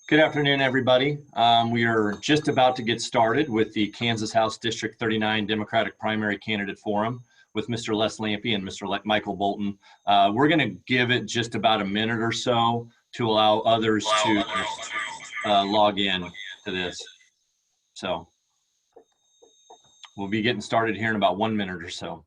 Good afternoon, everybody. We are just about to get started with the Kansas House District 39 Democratic Primary Candidate Forum with Mr. Les Lampe and Mr. Michael Bolton. We're going to give it just about a minute or so to allow others to log in to this. So we'll be getting started here in about 1 minute or so.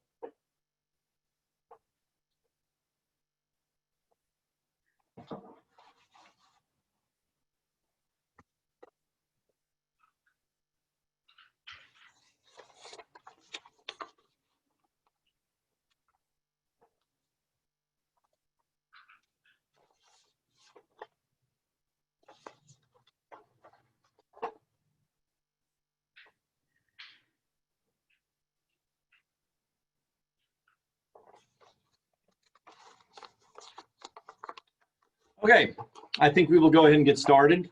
Okay, I think we will go ahead and get started.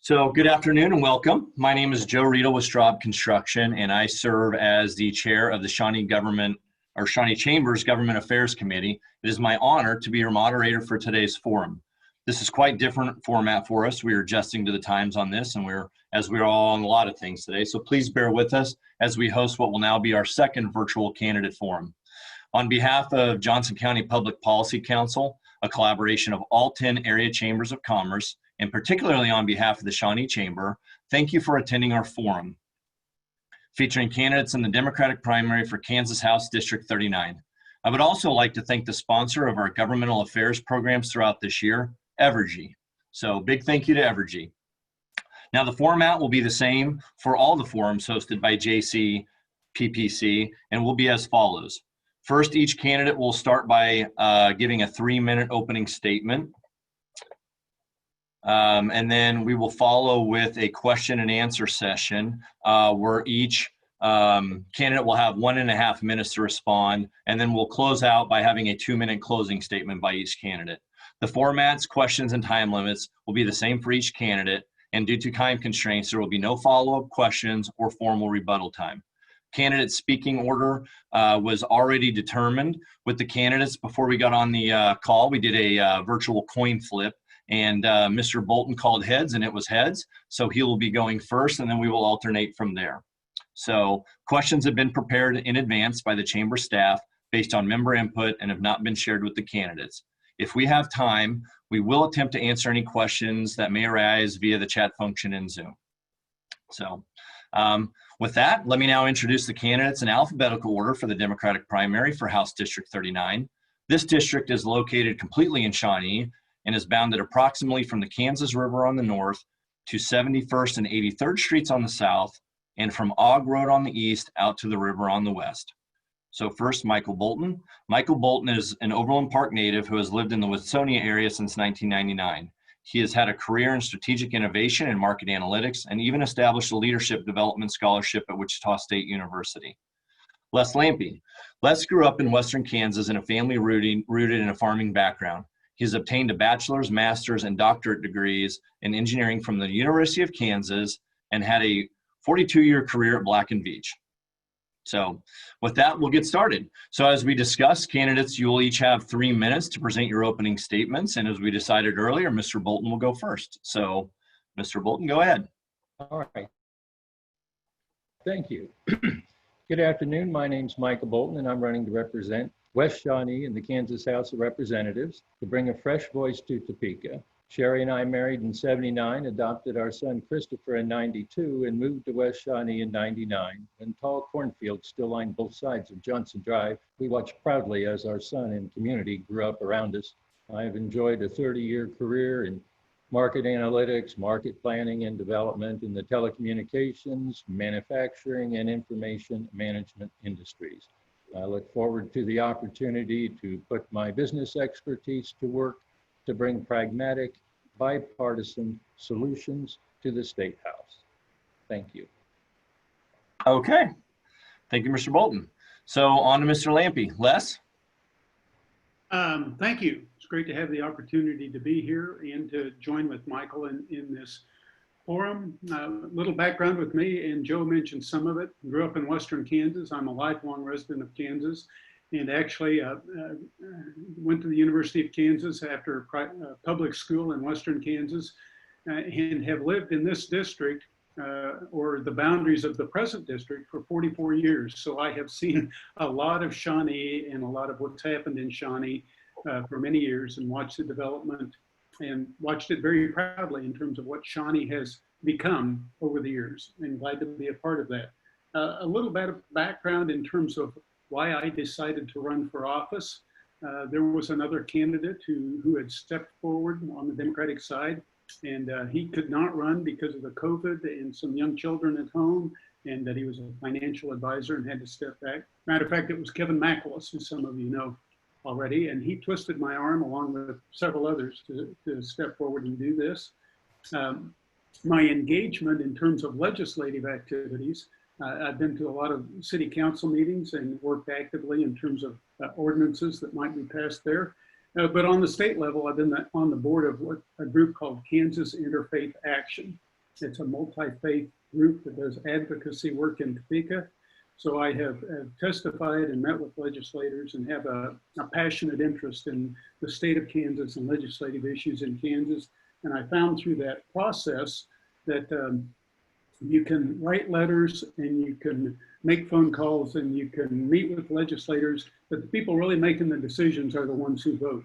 So good afternoon and welcome. My name is Joe Riedel with Straub Construction, and I serve as the chair of the Shawnee Chambers Government Affairs Committee. It is my honor to be your moderator for today's forum. This is quite different format for us. We are adjusting to the times on this, and as we're all on a lot of things today. So please bear with us as we host what will now be our second virtual candidate forum. On behalf of Johnson County Public Policy Council, a collaboration of all 10 area chambers of commerce, and particularly on behalf of the Shawnee Chamber, thank you for attending our forum, featuring candidates in the Democratic primary for Kansas House District 39. I would also like to thank the sponsor of our governmental affairs programs throughout this year, Evergy. So big thank you to Evergy. Now the format will be the same for all the forums hosted by JC PPC and will be as follows. First, each candidate will start by giving a 3-minute opening statement. And then we will follow with a question and answer session where each candidate will have 1.5 minutes to respond. And then we'll close out by having a 2-minute closing statement by each candidate. The formats, questions, and time limits will be the same for each candidate. And due to time constraints, there will be no follow-up questions or formal rebuttal time. Candidate speaking order was already determined with the candidates before we got on the call. We did a virtual coin flip, and Mr. Bolton called heads, and it was heads. So he will be going first, and then we will alternate from there. So questions have been prepared in advance by the chamber staff based on member input and have not been shared with the candidates. If we have time, we will attempt to answer any questions that may arise via the chat function in Zoom. So. With that, let me now introduce the candidates in alphabetical order for the Democratic primary for House District 39. This district is located completely in Shawnee and is bounded approximately from the Kansas River on the north to 71st and 83rd Streets on the south and from Ogg Road on the east out to the river on the west. So first, Michael Bolton. Michael Bolton is an Overland Park native who has lived in the Witsonia area since 1999. He has had a career in strategic innovation and market analytics and even established a leadership development scholarship at Wichita State University. Les Lampe. Les grew up in Western Kansas in a family rooted in a farming background. He has obtained a bachelor's, master's, and doctorate degrees in engineering from the University of Kansas and had a 42-year career at Black & Veatch. So with that, we'll get started. So as we discussed, candidates, you will each have 3 minutes to present your opening statements. And as we decided earlier, Mr. Bolton will go first. So Mr. Bolton, go ahead. All right. Thank you. Good afternoon. My name's Michael Bolton, and I'm running to represent West Shawnee in the Kansas House of Representatives to bring a fresh voice to Topeka. Sherry and I married in '79, adopted our son Christopher in '92, and moved to West Shawnee in '99. When tall cornfields still lined both sides of Johnson Drive, we watched proudly as our son and community grew up around us. I have enjoyed a 30-year career in market analytics, market planning and development in the telecommunications, manufacturing, and information management industries. I look forward to the opportunity to put my business expertise to work to bring pragmatic, bipartisan solutions to the State House. Thank you. Okay. Thank you, Mr. Bolton. So on to Mr. Lampe. Les? Thank you. It's great to have the opportunity to be here and to join with Michael in this forum. A little background with me, and Joe mentioned some of it. Grew up in Western Kansas. I'm a lifelong resident of Kansas and actually went to the University of Kansas after public school in Western Kansas, and have lived in this district or the boundaries of the present district for 44 years. So I have seen a lot of Shawnee and a lot of what's happened in Shawnee for many years, and watched the development and watched it very proudly in terms of what Shawnee has become over the years, and glad to be a part of that. A little bit of background in terms of why I decided to run for office. There was another candidate who had stepped forward on the Democratic side, and he could not run because of the COVID and some young children at home, and that he was a financial advisor and had to step back. Matter of fact, it was Kevin McAuliffe, who some of you know already, and he twisted my arm along with several others to step forward and do this. My engagement in terms of legislative activities, I've been to a lot of city council meetings and worked actively in terms of ordinances that might be passed there. But on the state level, I've been on the board of a group called Kansas Interfaith Action. It's a multi-faith group that does advocacy work in Topeka. So I have testified and met with legislators and have a passionate interest in the state of Kansas and legislative issues in Kansas. And I found through that process that you can write letters and you can make phone calls and you can meet with legislators, but the people really making the decisions are the ones who vote.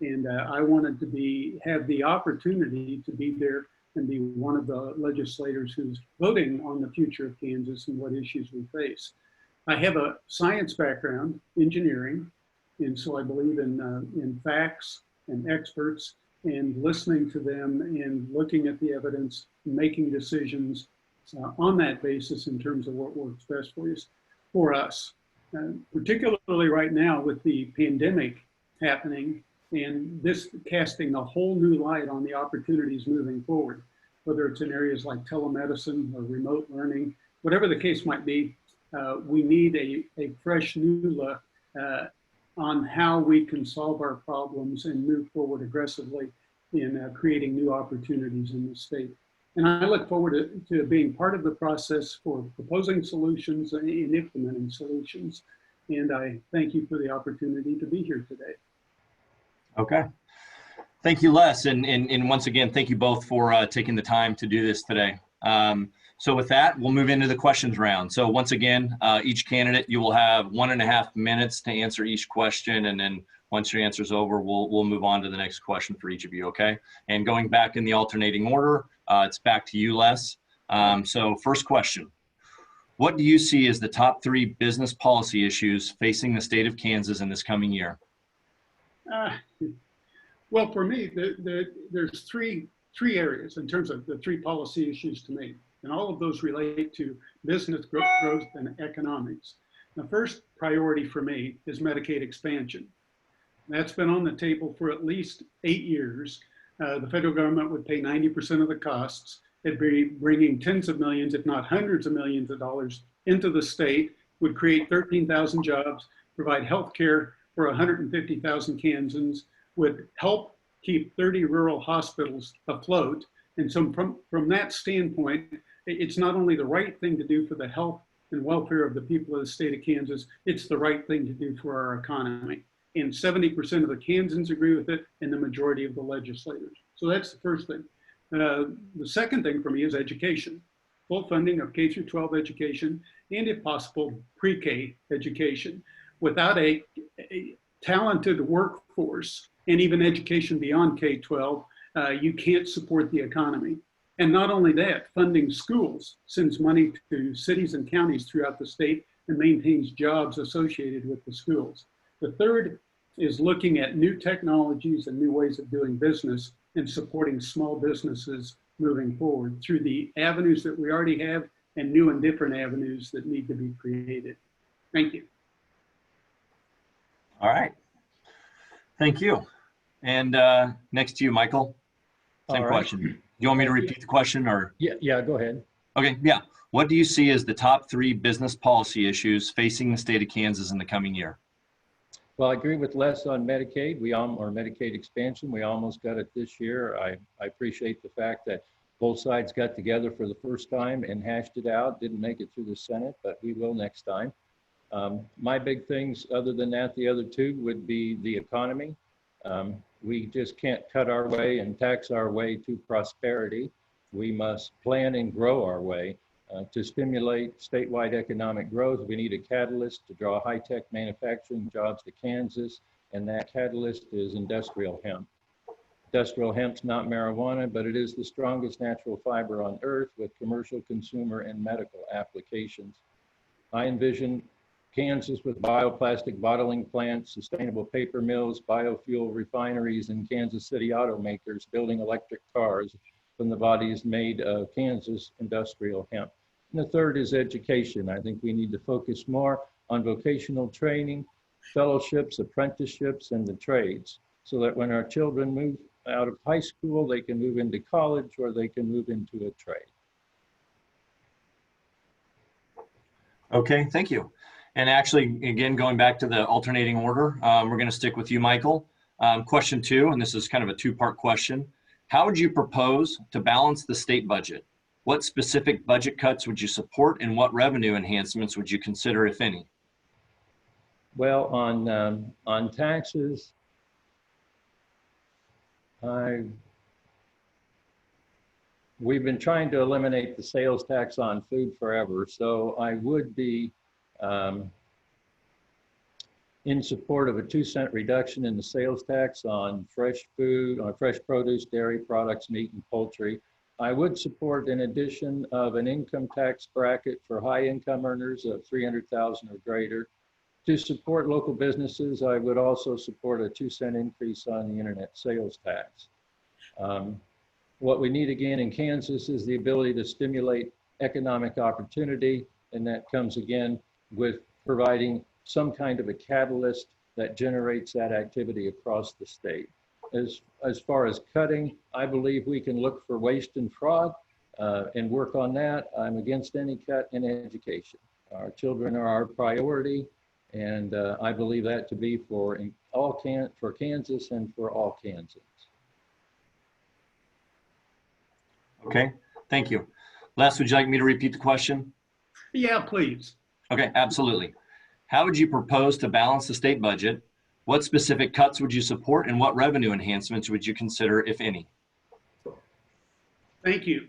And I wanted to have the opportunity to be there and be one of the legislators who's voting on the future of Kansas and what issues we face. I have a science background, engineering, and so I believe in facts and experts and listening to them and looking at the evidence, making decisions on that basis in terms of what works best for us. Particularly right now with the pandemic happening, and this casting a whole new light on the opportunities moving forward, whether it's in areas like telemedicine or remote learning, whatever the case might be, we need a fresh new look on how we can solve our problems and move forward aggressively in creating new opportunities in the state. And I look forward to being part of the process for proposing solutions and implementing solutions. And I thank you for the opportunity to be here today. Okay. Thank you, Les. And once again, thank you both for taking the time to do this today. So with that, we'll move into the questions round. So once again, each candidate, you will have 1.5 minutes to answer each question. And then once your answer's over, we'll move on to the next question for each of you, okay? And going back in the alternating order, it's back to you, Les. So first question, what do you see as the top 3 business policy issues facing the state of Kansas in this coming year? Well, for me, there's three areas in terms of the 3 policy issues to me, and all of those relate to business growth and economics. The first priority for me is Medicaid expansion. That's been on the table for at least 8 years. The federal government would pay 90% of the costs. It'd be bringing tens of millions, if not hundreds of millions of dollars into the state, would create 13,000 jobs, provide health care for 150,000 Kansans, would help keep 30 rural hospitals afloat. And so from that standpoint, it's not only the right thing to do for the health and welfare of the people of the state of Kansas, it's the right thing to do for our economy. And 70% of the Kansans agree with it, and the majority of the legislators. So that's the first thing. The second thing for me is education. Full funding of K-12 education, and if possible, pre-K education. Without a talented workforce, and even education beyond K-12, you can't support the economy. And not only that, funding schools sends money to cities and counties throughout the state and maintains jobs associated with the schools. The third is looking at new technologies and new ways of doing business and supporting small businesses moving forward through the avenues that we already have and new and different avenues that need to be created. Thank you. All right. Thank you. And next to you, Michael. Same question. Do you want me to repeat the question or? Yeah, go ahead. Okay, yeah. What do you see as the top 3 business policy issues facing the state of Kansas in the coming year? Well, I agree with Les on Medicaid. Or Medicaid expansion. We almost got it this year. I appreciate the fact that both sides got together for the first time and hashed it out. Didn't make it through the Senate, but we will next time. My big things, other than that, the other two would be the economy. We just can't cut our way and tax our way to prosperity. We must plan and grow our way. To stimulate statewide economic growth, we need a catalyst to draw high-tech manufacturing jobs to Kansas, and that catalyst is industrial hemp. Industrial hemp's not marijuana, but it is the strongest natural fiber on earth with commercial, consumer, and medical applications. I envision Kansas with bioplastic bottling plants, sustainable paper mills, biofuel refineries, and Kansas City automakers building electric cars from the bodies made of Kansas industrial hemp. And the third is education. I think we need to focus more on vocational training, fellowships, apprenticeships, and the trades, so that when our children move out of high school, they can move into college or they can move into a trade. Okay, thank you. And actually, again, going back to the alternating order, we're going to stick with you, Michael. Question 2, and this is kind of a 2-part question. How would you propose to balance the state budget? What specific budget cuts would you support, and what revenue enhancements would you consider, if any? Well, on taxes, we've been trying to eliminate the sales tax on food forever, so I would be in support of a 2-cent reduction in the sales tax on fresh food, on fresh produce, dairy products, meat, and poultry. I would support an addition of an income tax bracket for high income earners of $300,000 or greater. To support local businesses, I would also support a 2-cent increase on the internet sales tax. What we need again in Kansas is the ability to stimulate economic opportunity, and that comes again with providing some kind of a catalyst that generates that activity across the state. As far as cutting, I believe we can look for waste and fraud and work on that. I'm against any cut in education. Our children are our priority, and I believe that to be for Kansas and for all Kansans. Okay, thank you. Les, would you like me to repeat the question? Yeah, please. Okay, absolutely. How would you propose to balance the state budget? What specific cuts would you support, and what revenue enhancements would you consider, if any? Thank you.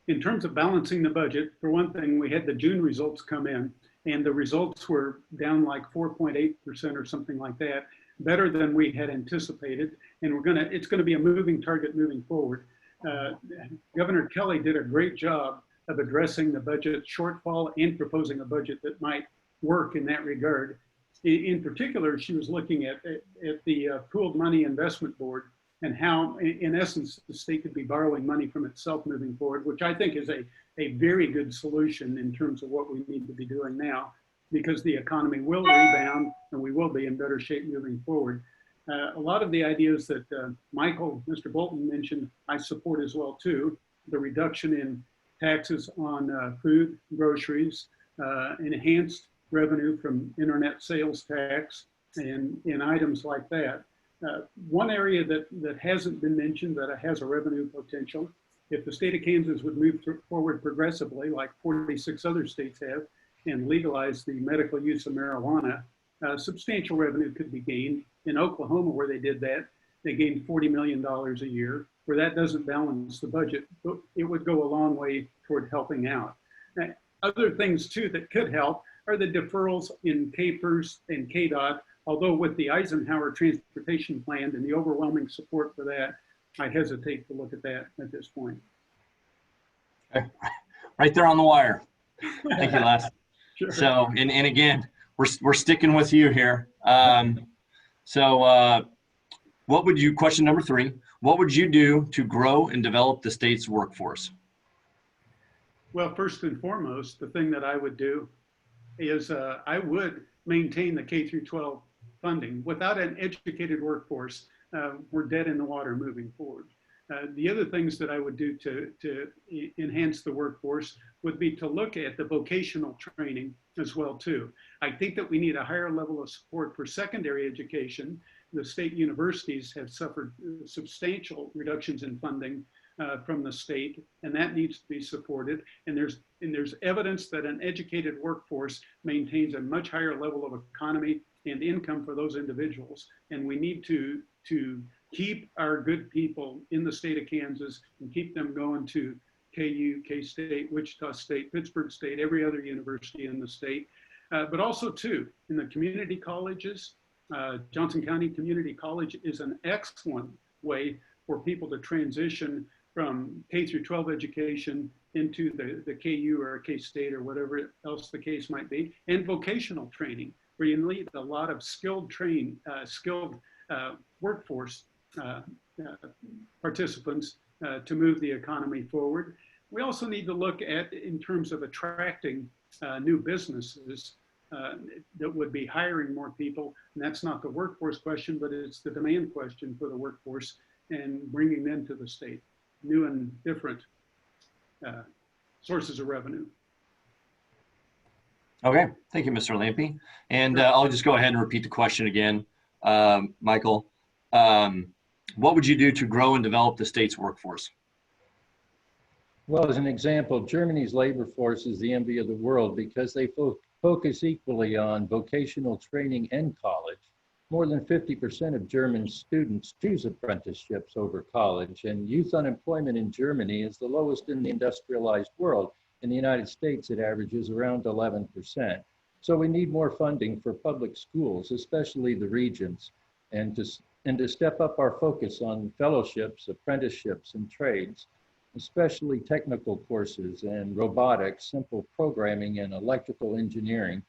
In terms of balancing the budget, for one thing, we had the June results come in, and the results were down like 4.8% or something like that, better than we had anticipated. And it's gonna be a moving target moving forward. Governor Kelly did a great job of addressing the budget shortfall and proposing a budget that might work in that regard. In particular, she was looking at the pooled money investment board and how, in essence, the state could be borrowing money from itself moving forward, which I think is a very good solution in terms of what we need to be doing now, because the economy will rebound and we will be in better shape moving forward. A lot of the ideas that Mr. Bolton mentioned, I support as well too. The reduction in taxes on food, groceries, enhanced revenue from internet sales tax, and in items like that. One area that hasn't been mentioned that has a revenue potential, if the state of Kansas would move forward progressively, like 46 other states have, and legalize the medical use of marijuana, substantial revenue could be gained. In Oklahoma, where they did that, they gained $40 million a year. Where that doesn't balance the budget, but it would go a long way toward helping out. Other things too that could help are the deferrals in KPERS and KDOT, although with the Eisenhower Transportation Plan and the overwhelming support for that, I hesitate to look at that at this point. Okay. Right there on the wire. Thank you, Les. Sure. So, and again, we're sticking with you here. Question number 3, what would you do to grow and develop the state's workforce? Well, first and foremost, the thing that I would do is I would maintain the K through 12 funding. Without an educated workforce, we're dead in the water moving forward. The other things that I would do to enhance the workforce would be to look at the vocational training as well too. I think that we need a higher level of support for secondary education. The state universities have suffered substantial reductions in funding from the state, and that needs to be supported. And there's evidence that an educated workforce maintains a much higher level of economy and income for those individuals. And we need to keep our good people in the state of Kansas and keep them going to KU, K-State, Wichita State, Pittsburgh State, every other university in the state. But also too, in the community colleges, Johnson County Community College is an excellent way for people to transition from K through 12 education into the KU or K-State or whatever else the case might be, and vocational training, where you need a lot of skilled workforce participants to move the economy forward. We also need to look at, in terms of attracting new businesses that would be hiring more people. And that's not the workforce question, but it's the demand question for the workforce and bringing them to the state, new and different sources of revenue. Okay, thank you, Mr. Lampe. And I'll just go ahead and repeat the question again. Michael, what would you do to grow and develop the state's workforce? Well, as an example, Germany's labor force is the envy of the world because they focus equally on vocational training and college. More than 50% of German students choose apprenticeships over college, and youth unemployment in Germany is the lowest in the industrialized world. In the United States, it averages around 11%. So we need more funding for public schools, especially the regions, and to step up our focus on fellowships, apprenticeships, and trades, especially technical courses and robotics, simple programming, and electrical engineering.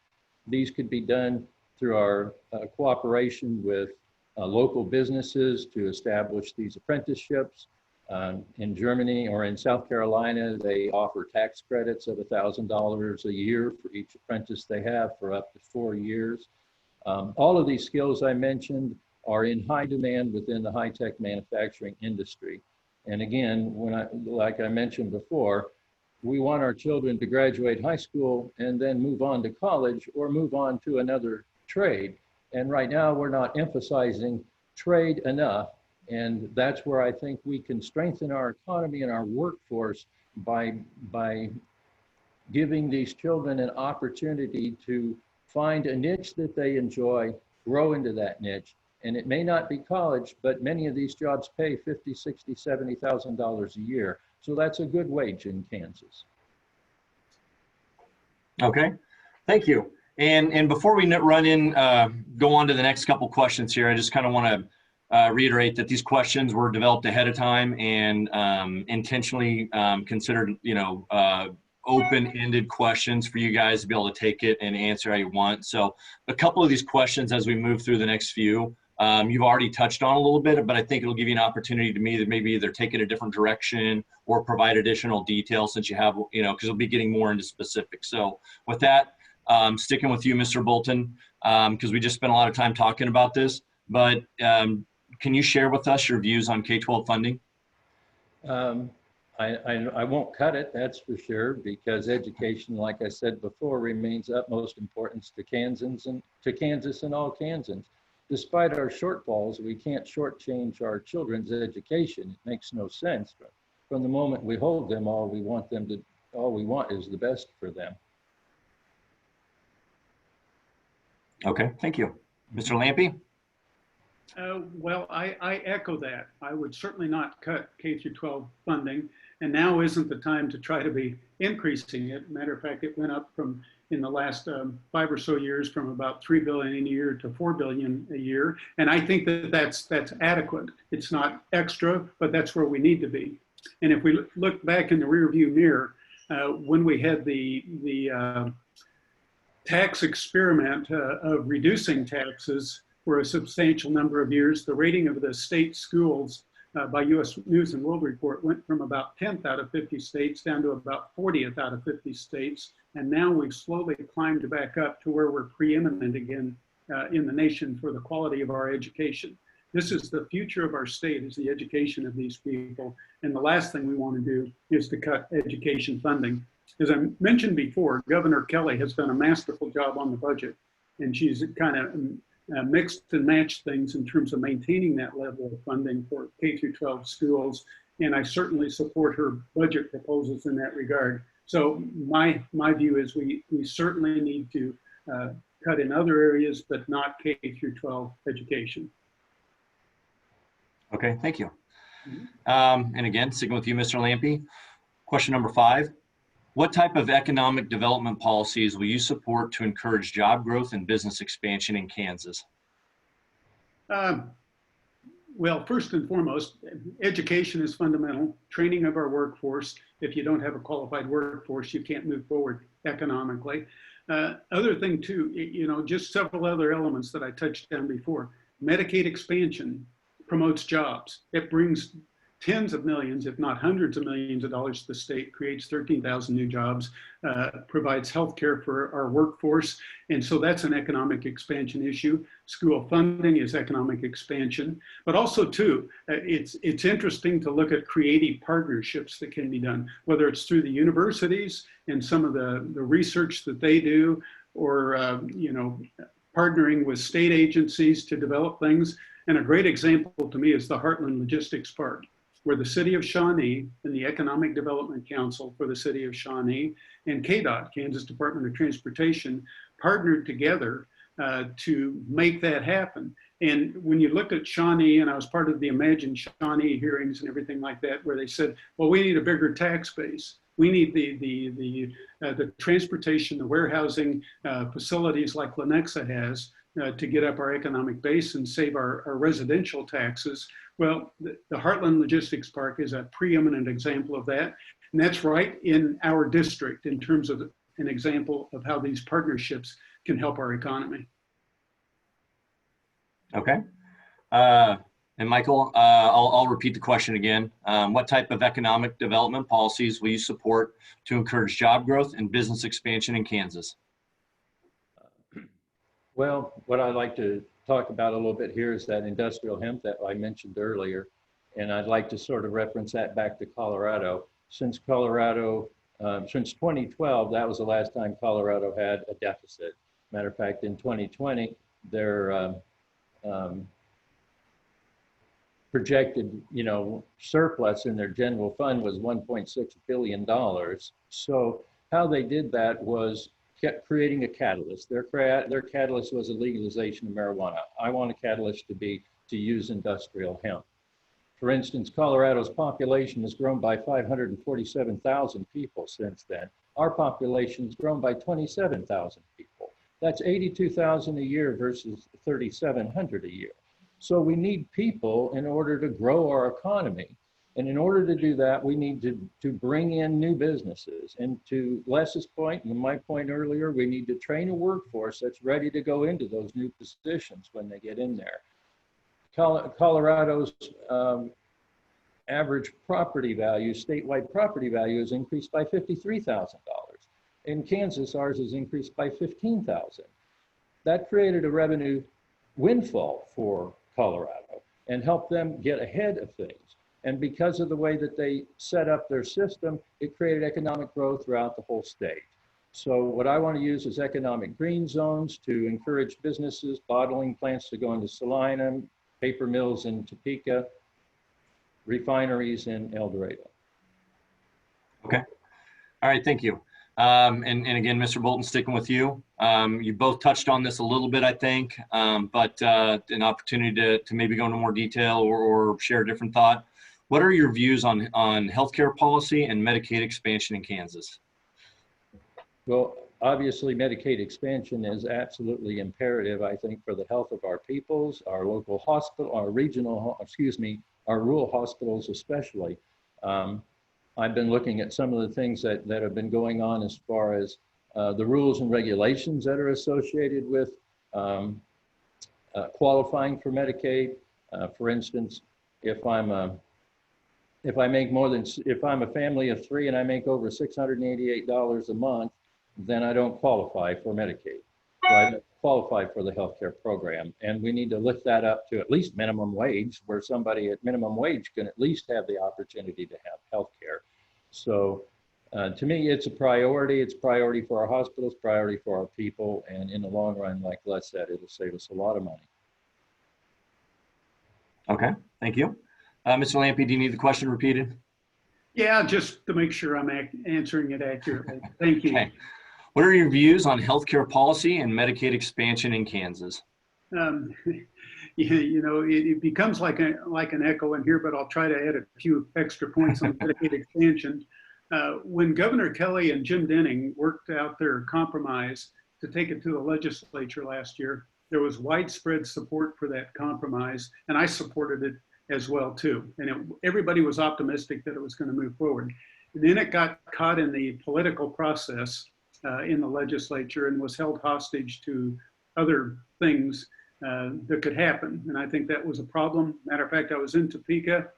These could be done through our cooperation with local businesses to establish these apprenticeships. In Germany or in South Carolina, they offer tax credits of $1,000 a year for each apprentice they have for up to 4 years. All of these skills I mentioned are in high demand within the high-tech manufacturing industry. And again, like I mentioned before, we want our children to graduate high school and then move on to college or move on to another trade. And right now we're not emphasizing trade enough. And that's where I think we can strengthen our economy and our workforce by giving these children an opportunity to find a niche that they enjoy, grow into that niche. And it may not be college, but many of these jobs pay $50,000, $60,000, $70,000 a year. So that's a good wage in Kansas. Okay, thank you. And before we go on to the next couple questions here, I just kind of want to reiterate that these questions were developed ahead of time and intentionally considered, open-ended questions for you guys to be able to take it and answer how you want. So a couple of these questions as we move through the next few, you've already touched on a little bit, but I think it'll give you an opportunity to me to maybe either take it a different direction or provide additional details since you have, because we'll be getting more into specifics. So with that, sticking with you, Mr. Bolton, because we just spent a lot of time talking about this, but can you share with us your views on K-12 funding? I won't cut it, that's for sure, because education, like I said before, remains utmost importance to Kansans and all Kansans. Despite our shortfalls, we can't shortchange our children's education. It makes no sense. But from the moment we hold them, all we want is the best for them. Okay, thank you. Mr. Lampe? Well, I echo that. I would certainly not cut K through 12 funding, and now isn't the time to try to be increasing it. Matter of fact, it went up in the last 5 or so years from about $3 billion a year to $4 billion a year, and I think that's adequate. It's not extra, but that's where we need to be. And if we look back in the rearview mirror, when we had the tax experiment of reducing taxes for a substantial number of years, the rating of the state schools by U.S. News and World Report went from about 10th out of 50 states down to about 40th out of 50 states. And now we've slowly climbed back up to where we're preeminent again in the nation for the quality of our education. This is the future of our state, is the education of these people. And the last thing we want to do is to cut education funding. As I mentioned before, Governor Kelly has done a masterful job on the budget, and she's kind of mixed and matched things in terms of maintaining that level of funding for K through 12 schools And I certainly support her budget proposals in that regard. So my view is we certainly need to cut in other areas, but not K through 12 education. Okay, thank you. And again, sticking with you, Mr. Lampe. Question number 5. What type of economic development policies will you support to encourage job growth and business expansion in Kansas? Well, first and foremost, education is fundamental. Training of our workforce. If you don't have a qualified workforce, you can't move forward economically. Other thing too, you know, just several other elements that I touched on before. Medicaid expansion promotes jobs. It brings tens of millions, if not hundreds of millions of dollars to the state, creates 13,000 new jobs, provides health care for our workforce. And so that's an economic expansion issue. School funding is economic expansion, but also too, it's interesting to look at creative partnerships that can be done, whether it's through the universities and some of the research that they do, or, you know, partnering with state agencies to develop things. And a great example to me is the Heartland Logistics Park, where the City of Shawnee and the Economic Development Council for the City of Shawnee and KDOT, Kansas Department of Transportation, partnered together to make that happen. And when you look at Shawnee, and I was part of the Imagine Shawnee hearings and everything like that, where they said, well, we need a bigger tax base. We need the transportation, the warehousing facilities like Lenexa has to get up our economic base and save our residential taxes. Well, the Heartland Logistics Park is a preeminent example of that. And that's right in our district in terms of an example of how these partnerships can help our economy. Okay. And Michael, I'll repeat the question again. What type of economic development policies will you support to encourage job growth and business expansion in Kansas? Well, what I'd like to talk about a little bit here is that industrial hemp that I mentioned earlier. And I'd like to sort of reference that back to Colorado. Since 2012, that was the last time Colorado had a deficit. Matter of fact, in 2020, their projected, you know, surplus in their general fund was $1.6 billion. So how they did that was kept creating a catalyst. Their catalyst was a legalization of marijuana. I want a catalyst to be to use industrial hemp. For instance, Colorado's population has grown by 547,000 people since then. Our population has grown by 27,000 people. That's 82,000 a year versus 3,700 a year. So we need people in order to grow our economy. And in order to do that, we need to bring in new businesses. And to Les's point and my point earlier, we need to train a workforce that's ready to go into those new positions when they get in there. Colorado's average property value, statewide property value, has increased by $53,000. In Kansas, ours has increased by $15,000. That created a revenue windfall for Colorado and helped them get ahead of things. And because of the way that they set up their system, it created economic growth throughout the whole state. So what I want to use is economic green zones to encourage businesses, bottling plants to go into Salina, paper mills in Topeka, refineries in El Dorado. Okay. All right, thank you. And again, Mr. Bolton, sticking with you. You both touched on this a little bit, I think, but an opportunity to maybe go into more detail or share a different thought. What are your views on healthcare policy and Medicaid expansion in Kansas? Well, obviously Medicaid expansion is absolutely imperative, I think, for the health of our peoples, our local hospital, our regional, our rural hospitals especially. I've been looking at some of the things that have been going on as far as the rules and regulations that are associated with qualifying for Medicaid. For instance, if I'm a family of 3 and I make over $688 a month, then I don't qualify for Medicaid. So I don't qualify for the healthcare program. And we need to lift that up to at least minimum wage, where somebody at minimum wage can at least have the opportunity to have healthcare. So to me, it's a priority. It's priority for our hospitals, priority for our people. And in the long run, like Les said, it'll save us a lot of money. Okay, thank you. Mr. Lampe, do you need the question repeated? Yeah, just to make sure I'm answering it accurately. Thank you. Okay. What are your views on healthcare policy and Medicaid expansion in Kansas? It becomes like an echo in here, but I'll try to add a few extra points on Medicaid expansion. When Governor Kelly and Jim Denning worked out their compromise to take it to the legislature last year, there was widespread support for that compromise, and I supported it as well too. And everybody was optimistic that it was going to move forward. And then it got caught in the political process in the legislature and was held hostage to other things that could happen. And I think that was a problem. Matter of fact, I was in Topeka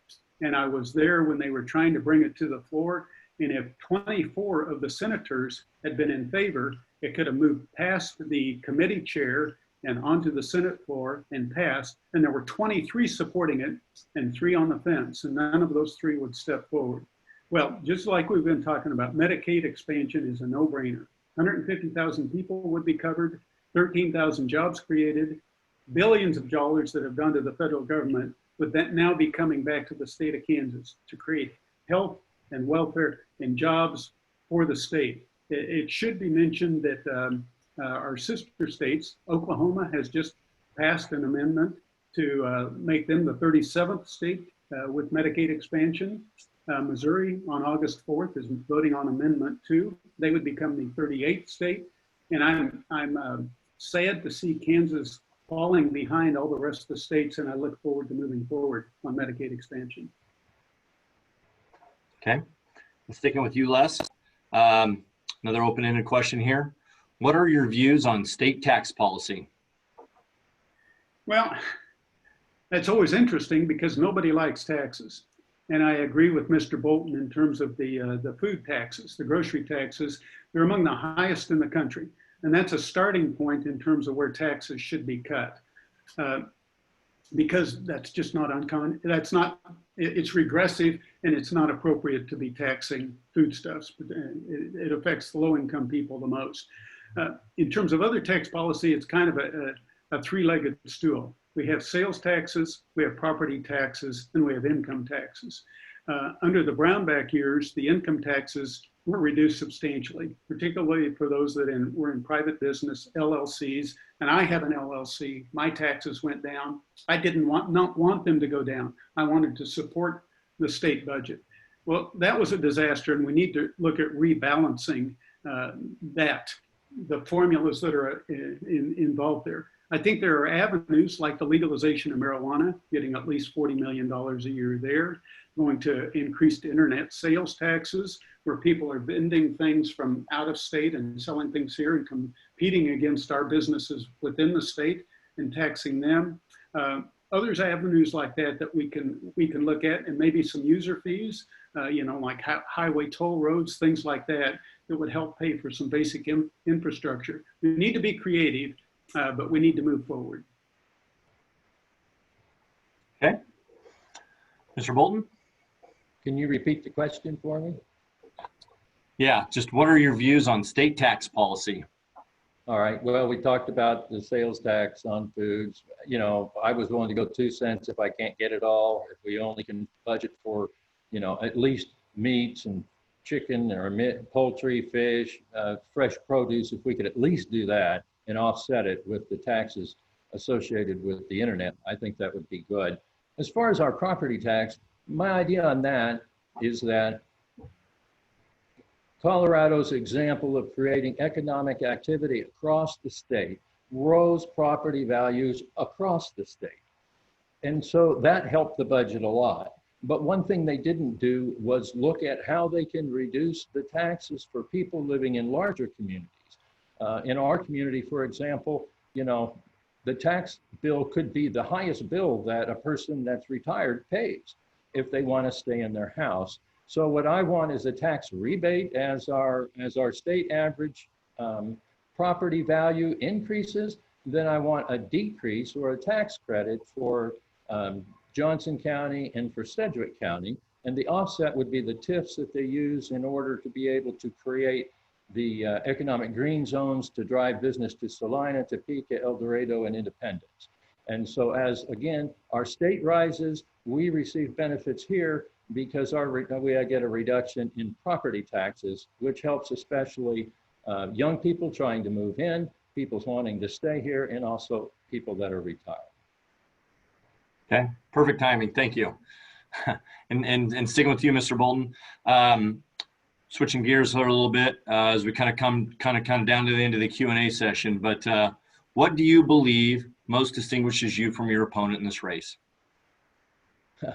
and I was there when they were trying to bring it to the floor. And if 24 of the senators had been in favor, it could have moved past the committee chair and onto the Senate floor and passed. And there were 23 supporting it and 3 on the fence. And none of those 3 would step forward. Well, just like we've been talking about, Medicaid expansion is a no-brainer. 150,000 people would be covered, 13,000 jobs created, billions of dollars that have gone to the federal government, with that now be coming back to the state of Kansas to create health and welfare and jobs for the state. It should be mentioned that our sister states, Oklahoma has just passed an amendment to make them the 37th state with Medicaid expansion. Missouri on August 4th is voting on Amendment 2. They would become the 38th state. And I'm sad to see Kansas falling behind all the rest of the states, and I look forward to moving forward on Medicaid expansion. Okay, sticking with you, Les. Another open-ended question here. What are your views on state tax policy? Well, that's always interesting because nobody likes taxes. And I agree with Mr. Bolton in terms of the food taxes, the grocery taxes. They're among the highest in the country. And that's a starting point in terms of where taxes should be cut. Because that's just not uncommon. It's regressive and it's not appropriate to be taxing foodstuffs, but it affects the low-income people the most. In terms of other tax policy, it's kind of a three-legged stool. We have sales taxes, we have property taxes, and we have income taxes. Under the Brownback years, the income taxes were reduced substantially, particularly for those that were in private business, LLCs, and I have an LLC. My taxes went down. I not want them to go down. I wanted to support the state budget. Well, that was a disaster, and we need to look at rebalancing the formulas that are involved there. I think there are avenues like the legalization of marijuana, getting at least $40 million a year there, going to increased internet sales taxes, where people are vending things from out of state and selling things here and competing against our businesses within the state and taxing them. Others avenues like that we can look at, and maybe some user fees, like highway toll roads, things like that would help pay for some basic infrastructure. We need to be creative, but we need to move forward. Okay. Mr. Bolton? Can you repeat the question for me? Yeah, just what are your views on state tax policy? All right, well, we talked about the sales tax on foods. I was willing to go 2 cents if I can't get it all. If we only can budget for, at least meats and chicken or poultry, fish, fresh produce, if we could at least do that and offset it with the taxes associated with the internet, I think that would be good. As far as our property tax, my idea on that is that Colorado's example of creating economic activity across the state rose property values across the state. And so that helped the budget a lot. But one thing they didn't do was look at how they can reduce the taxes for people living in larger communities. In our community, for example, the tax bill could be the highest bill that a person that's retired pays if they want to stay in their house. So what I want is a tax rebate as our state average property value increases. Then I want a decrease or a tax credit for Johnson County and for Sedgwick County. And the offset would be the TIFs that they use in order to be able to create the economic green zones to drive business to Salina, Topeka, El Dorado, and Independence. And so as, again, our state rises, we receive benefits here because we get a reduction in property taxes, which helps especially young people trying to move in, people wanting to stay here, and also people that are retired. Okay, perfect timing. Thank you. and sticking with you, Mr. Bolton. Switching gears here a little bit as we kind of come down to the end of the Q&A session. But what do you believe most distinguishes you from your opponent in this race? I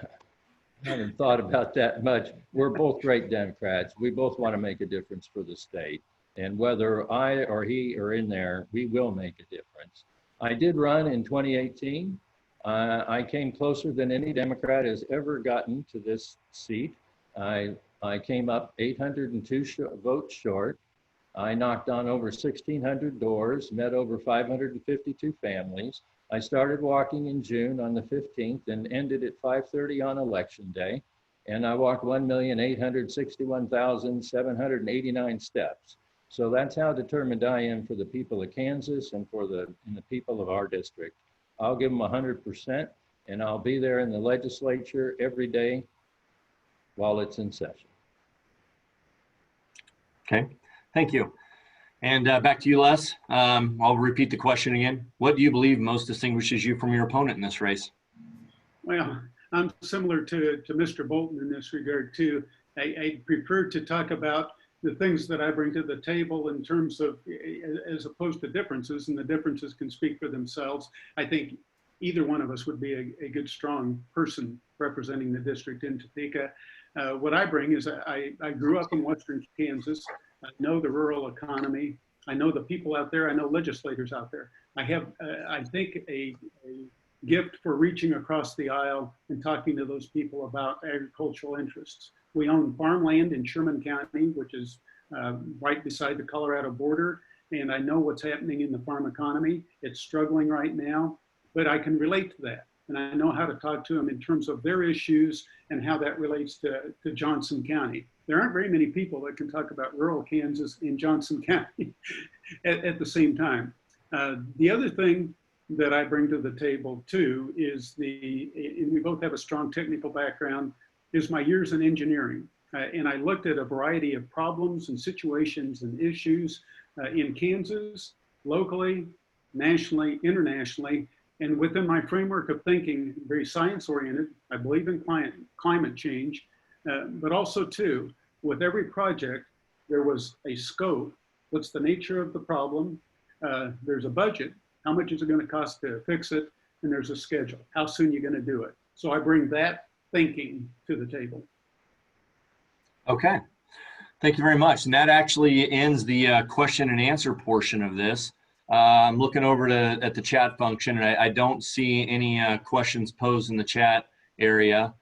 haven't thought about that much. We're both great Democrats. We both want to make a difference for the state. And whether I or he are in there, we will make a difference. I did run in 2018. I came closer than any Democrat has ever gotten to this seat. I came up 802 votes short. I knocked on over 1,600 doors, met over 552 families. I started walking in June on the 15th and ended at 5:30 on election day. And I walked 1,861,789 steps. So that's how determined I am for the people of Kansas and for the people of our district. I'll give them 100%, and I'll be there in the legislature every day while it's in session. Okay, thank you. And back to you, Les. I'll repeat the question again. What do you believe most distinguishes you from your opponent in this race? Well, I'm similar to Mr. Bolton in this regard too. I prefer to talk about the things that I bring to the table in terms of, as opposed to differences, and the differences can speak for themselves. I think either one of us would be a good, strong person representing the district in Topeka. What I bring is I grew up in Western Kansas. I know the rural economy. I know the people out there. I know legislators out there. I have, I think, a gift for reaching across the aisle and talking to those people about agricultural interests. We own farmland in Sherman County, which is right beside the Colorado border. And I know what's happening in the farm economy. It's struggling right now, but I can relate to that. And I know how to talk to them in terms of their issues and how that relates to Johnson County. There aren't very many people that can talk about rural Kansas in Johnson County at the same time. The other thing that I bring to the table too is and we both have a strong technical background, is my years in engineering. And I looked at a variety of problems and situations and issues in Kansas, locally, nationally, internationally, and within my framework of thinking, very science-oriented. I believe in climate change, but also too, with every project, there was a scope. What's the nature of the problem? There's a budget. How much is it going to cost to fix it? And there's a schedule. How soon are you going to do it? So I bring that thinking to the table. Okay, thank you very much. And that actually ends the question and answer portion of this. I'm looking over at the chat function, and I don't see any questions posed in the chat area.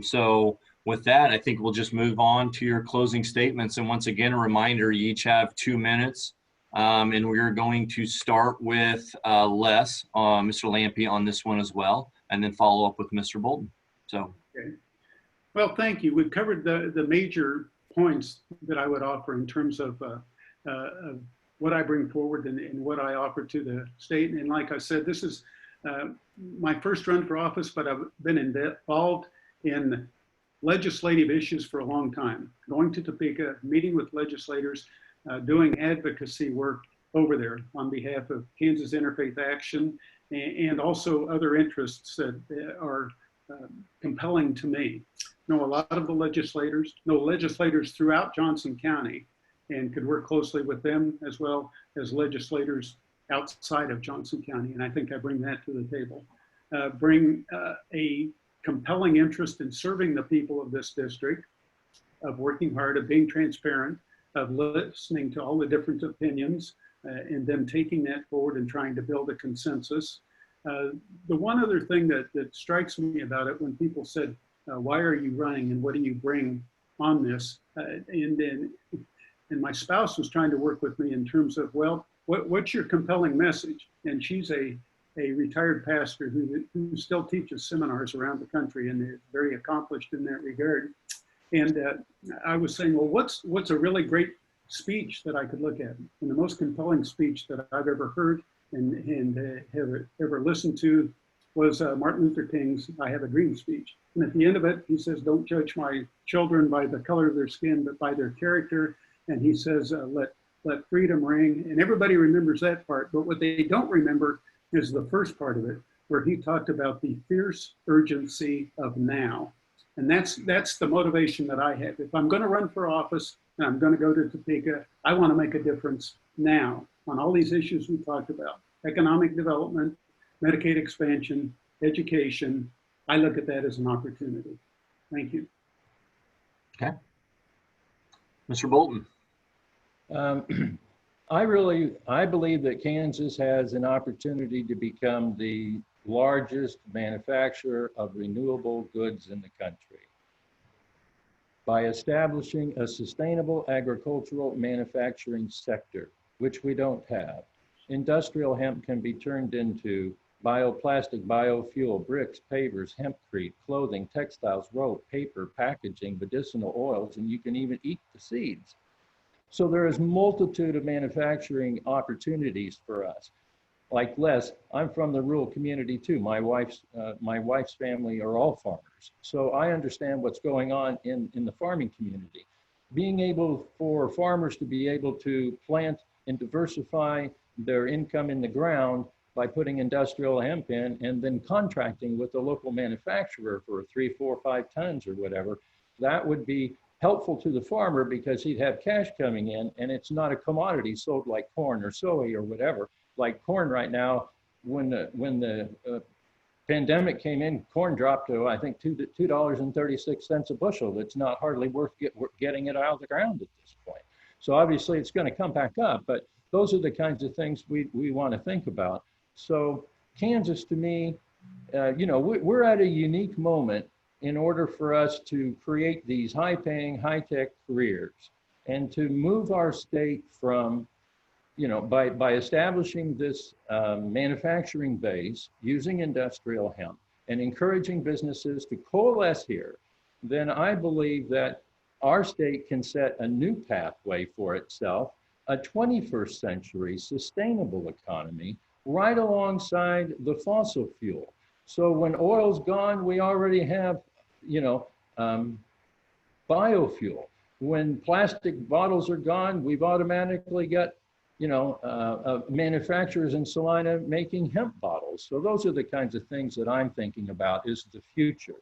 So with that, I think we'll just move on to your closing statements. And once again, a reminder, you each have 2 minutes. And we're going to start with Les, Mr. Lampe on this one as well, and then follow up with Mr. Bolton. So. Okay. Well, thank you. We've covered the major points that I would offer in terms of what I bring forward and what I offer to the state. And like I said, this is my first run for office, but I've been involved in legislative issues for a long time, going to Topeka, meeting with legislators, doing advocacy work over there on behalf of Kansas Interfaith Action and also other interests that are compelling to me. Know a lot of the legislators, know legislators throughout Johnson County, and could work closely with them as well as legislators outside of Johnson County. And I think I bring that to the table. Bring a compelling interest in serving the people of this district, of working hard, of being transparent, of listening to all the different opinions, and then taking that forward and trying to build a consensus. The one other thing that strikes me about it when people said, why are you running and what do you bring on this? And my spouse was trying to work with me in terms of, well, what's your compelling message? And she's a retired pastor who still teaches seminars around the country and is very accomplished in that regard. And I was saying, well, what's a really great speech that I could look at? And the most compelling speech that I've ever heard and have ever listened to was Martin Luther King's "I Have a Dream" speech. And at the end of it, he says, "Don't judge my children by the color of their skin, but by their character." And he says, let freedom ring. And everybody remembers that part. But what they don't remember is the first part of it, where he talked about the fierce urgency of now. And that's the motivation that I have. If I'm going to run for office and I'm going to go to Topeka, I want to make a difference now on all these issues we talked about: economic development, Medicaid expansion, education. I look at that as an opportunity. Thank you. Okay. Mr. Bolton. I believe that Kansas has an opportunity to become the largest manufacturer of renewable goods in the country by establishing a sustainable agricultural manufacturing sector, which we don't have. Industrial hemp can be turned into bioplastic, biofuel, bricks, pavers, hempcrete, clothing, textiles, rope, paper, packaging, medicinal oils, and you can even eat the seeds. So there is multitude of manufacturing opportunities for us. Like Les, I'm from the rural community too. My wife's family are all farmers. So I understand what's going on in the farming community. Being able for farmers to be able to plant and diversify their income in the ground by putting industrial hemp in and then contracting with the local manufacturer for 3, 4, 5 tons or whatever, that would be helpful to the farmer because he'd have cash coming in, and it's not a commodity sold like corn or soy or whatever. Like corn right now, when the pandemic came in, corn dropped to, I think, $2.36 a bushel. That's not hardly worth getting it out of the ground at this point. So obviously it's going to come back up, but those are the kinds of things we want to think about. So Kansas, to me, we're at a unique moment in order for us to create these high-paying, high-tech careers and to move our state from, by establishing this manufacturing base using industrial hemp and encouraging businesses to coalesce here, then I believe that our state can set a new pathway for itself, a 21st century sustainable economy right alongside the fossil fuel. So when oil's gone, we already have, biofuel. When plastic bottles are gone, we've automatically got, manufacturers in Salina making hemp bottles. So those are the kinds of things that I'm thinking about is the future.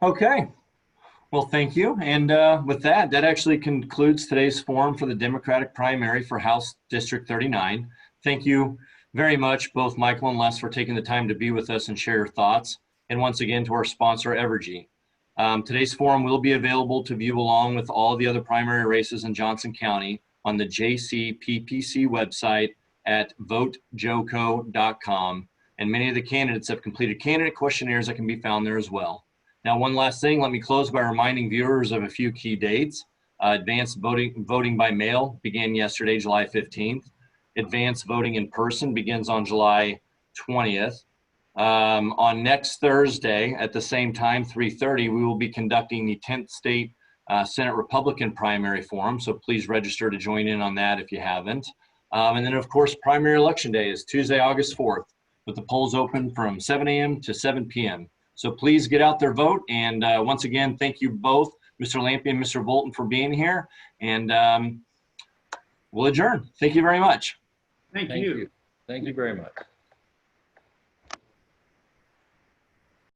Okay. Well, thank you. And with that actually concludes today's forum for the Democratic primary for House District 39. Thank you very much, both Michael and Les, for taking the time to be with us and share your thoughts. And once again, to our sponsor, Evergy. Today's forum will be available to view along with all the other primary races in Johnson County on the JCPPC website at votejoco.com. And many of the candidates have completed candidate questionnaires that can be found there as well. Now, one last thing, let me close by reminding viewers of a few key dates. Advanced voting by mail began yesterday, July 15th. Advanced voting in person begins on July 20th. On next Thursday at the same time, 3:30, we will be conducting the 10th State Senate Republican Primary Forum, so please register to join in on that if you haven't. And then, of course, primary election day is Tuesday, August 4th, with the polls open from 7 a.m. to 7 p.m. So please get out there, vote. And once again, thank you both, Mr. Lampe and Mr. Bolton, for being here. And we'll adjourn. Thank you very much. Thank you. Thank you very much.